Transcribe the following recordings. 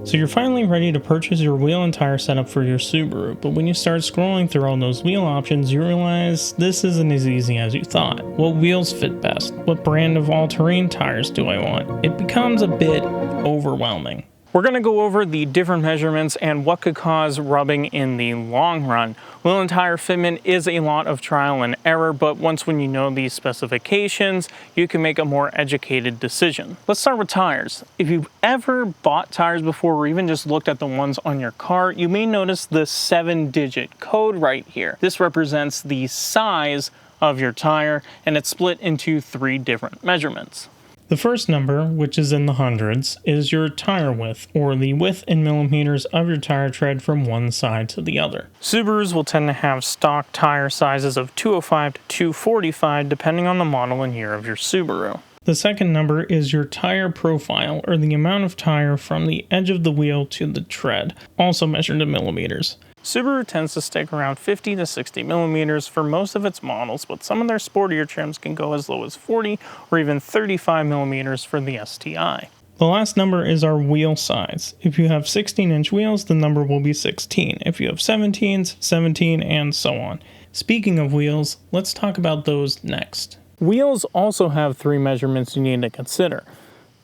So you're finally ready to purchase your wheel and tire setup for your Subaru, but when you start scrolling through all those wheel options, you realize this isn't as easy as you thought. What wheels fit best? What brand of all-terrain tires do I want? It becomes a bit overwhelming. We're going to go over the different measurements and what could cause rubbing in the long run. Wheel and tire fitment is a lot of trial and error, but when you know these specifications, you can make a more educated decision. Let's start with tires. If you've ever bought tires before or even just looked at the ones on your car, you may notice the 7-digit code right here. This represents the size of your tire, and it's split into 3 different measurements. The first number, which is in the hundreds, is your tire width, or the width in millimeters of your tire tread from one side to the other. Subarus will tend to have stock tire sizes of 205 to 245 depending on the model and year of your Subaru. The second number is your tire profile, or the amount of tire from the edge of the wheel to the tread, also measured in millimeters. Subaru tends to stick around 50 to 60 millimeters for most of its models, but some of their sportier trims can go as low as 40 or even 35 millimeters for the STI. The last number is our wheel size. If you have 16-inch wheels, the number will be 16. If you have 17s, 17, and so on. Speaking of wheels, let's talk about those next. Wheels also have 3 measurements you need to consider.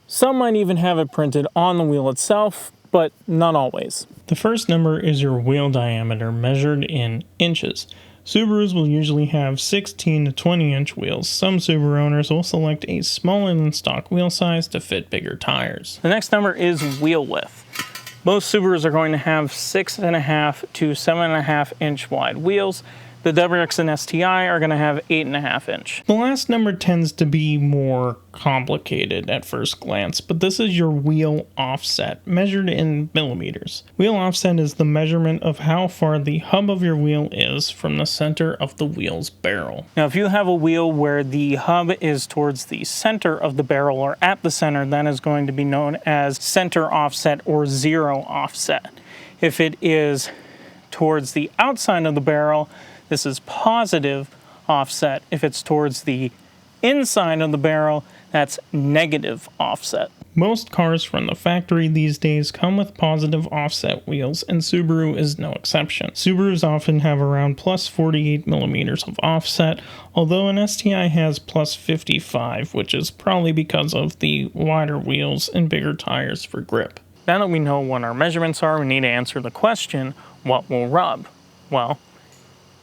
Some might even have it printed on the wheel itself, but not always. The first number is your wheel diameter measured in inches. Subarus will usually have 16 to 20-inch wheels. Some Subaru owners will select a smaller than stock wheel size to fit bigger tires. The next number is wheel width. Most Subarus are going to have 6.5 to 7.5 inch wide wheels. The WRX and STI are going to have 8.5 inch. The last number tends to be more complicated at first glance, but this is your wheel offset, measured in millimeters. Wheel offset is the measurement of how far the hub of your wheel is from the center of the wheel's barrel. Now, if you have a wheel where the hub is towards the center of the barrel or at the center, that is going to be known as center offset or zero offset. If it is towards the outside of the barrel, this is positive offset. If it's towards the inside of the barrel, that's negative offset. Most cars from the factory these days come with positive offset wheels, and Subaru is no exception. Subarus often have around plus 48 millimeters of offset, although an STI has plus 55, which is probably because of the wider wheels and bigger tires for grip. Now that we know what our measurements are, we need to answer the question, what will rub? Well,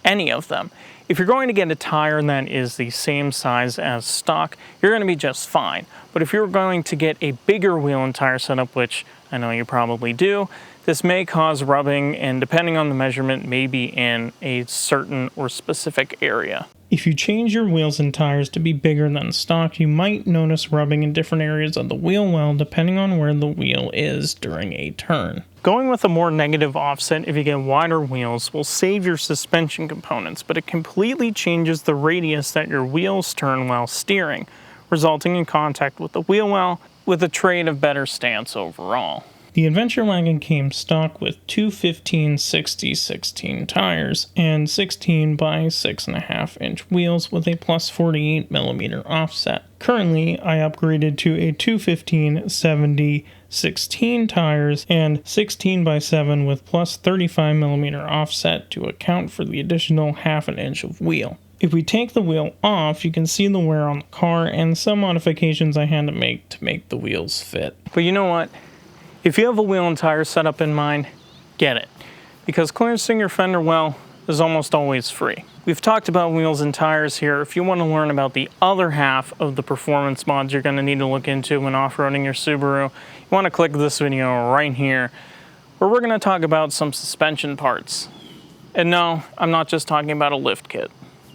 any of them. If you're going to get a tire that is the same size as stock, you're going to be just fine. But if you're going to get a bigger wheel and tire setup, which I know you probably do, this may cause rubbing, and depending on the measurement, may be in a certain or specific area. If you change your wheels and tires to be bigger than stock, you might notice rubbing in different areas of the wheel well depending on where the wheel is during a turn. Going with a more negative offset if you get wider wheels will save your suspension components, but it completely changes the radius that your wheels turn while steering, resulting in contact with the wheel well with a trade of better stance overall. The Adventure Wagon came stock with two 15/60/16 tires and 16 by 6.5 inch wheels with a plus 48 millimeter offset. Currently, I upgraded to a 215/70/16 tires and 16 by 7 with plus 35 millimeter offset to account for the additional half an inch of wheel. If we take the wheel off, you can see the wear on the car and some modifications I had to make the wheels fit. But you know what? If you have a wheel and tire setup in mind, get it. Because clearancing your fender well is almost always free. We've talked about wheels and tires here. If you want to learn about the other half of the performance mods you're going to need to look into when off-roading your Subaru, you want to click this video right here, where we're going to talk about some suspension parts. And no, I'm not just talking about a lift kit.